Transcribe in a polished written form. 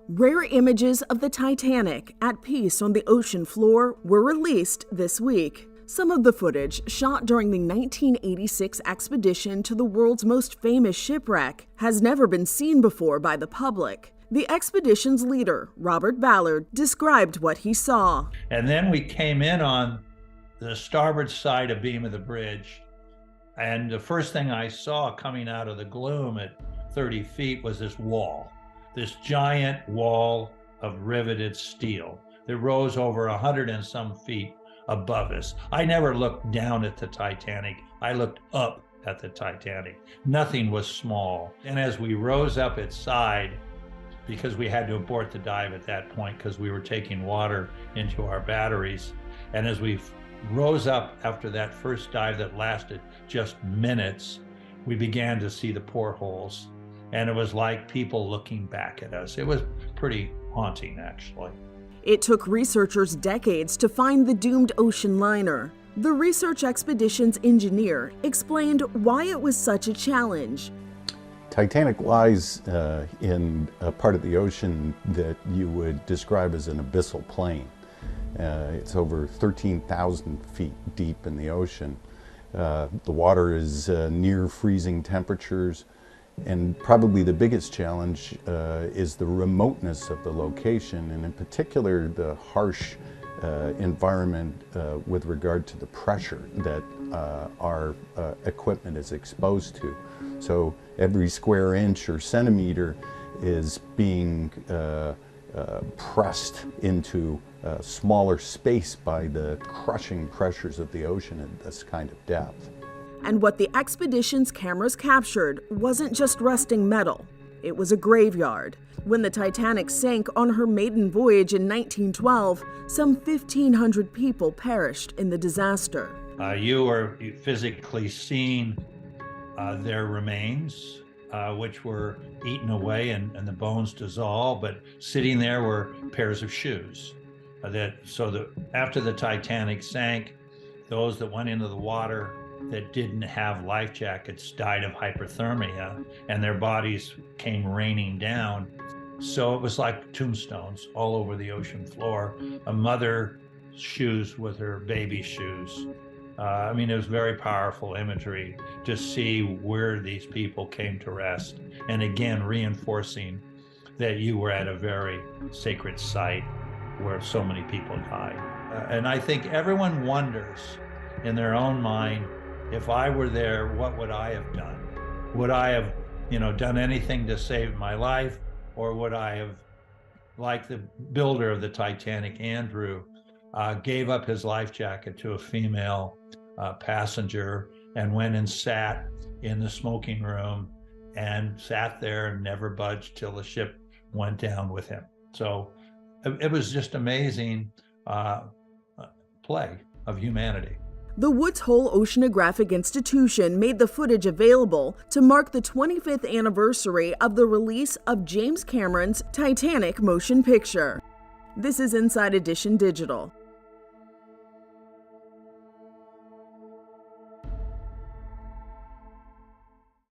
Rare images of the Titanic at peace on the ocean floor were released this week. Some of the footage, shot during the 1986 expedition to the world's most famous shipwreck, has never been seen before by the public. The expedition's leader, Robert Ballard, described what he saw. And then we came in on the starboard side of beam of the bridge, and the first thing I saw coming out of the gloom at 30 feet was this wall. This giant wall of riveted steel that rose over 100 and some feet above us. I never looked down at the Titanic. I looked up at the Titanic. Nothing was small. And as we rose up its side, because we had to abort the dive at that point because we were taking water into our batteries, and as we rose up after that first dive that lasted just minutes, we began to see the portholes. And it was like people looking back at us. It was pretty haunting, actually. It took researchers decades to find the doomed ocean liner. The research expedition's engineer explained why it was such a challenge. Titanic lies in a part of the ocean that you would describe as an abyssal plain. It's over 13,000 feet deep in the ocean. The water is near freezing temperatures. And probably the biggest challenge is the remoteness of the location, and in particular the harsh environment with regard to the pressure that our equipment is exposed to. So every square inch or centimeter is being pressed into a smaller space by the crushing pressures of the ocean at this kind of depth. And what the expedition's cameras captured wasn't just rusting metal. It was a graveyard. When the Titanic sank on her maiden voyage in 1912, some 1,500 people perished in the disaster. You were physically seeing their remains, which were eaten away and the bones dissolved, but sitting there were pairs of shoes. After the Titanic sank, those that went into the water that didn't have life jackets died of hypothermia, and their bodies came raining down. So it was like tombstones all over the ocean floor. A mother's shoes with her baby shoes. It was very powerful imagery to see where these people came to rest. And again, reinforcing that you were at a very sacred site where so many people died. And I think everyone wonders in their own mind, if I were there, what would I have done? Would I have, done anything to save my life? Or would I have, like the builder of the Titanic, Andrew, gave up his life jacket to a female passenger and went and sat in the smoking room and sat there and never budged till the ship went down with him. So it was just amazing play of humanity. The Woods Hole Oceanographic Institution made the footage available to mark the 25th anniversary of the release of James Cameron's Titanic motion picture. This is Inside Edition Digital.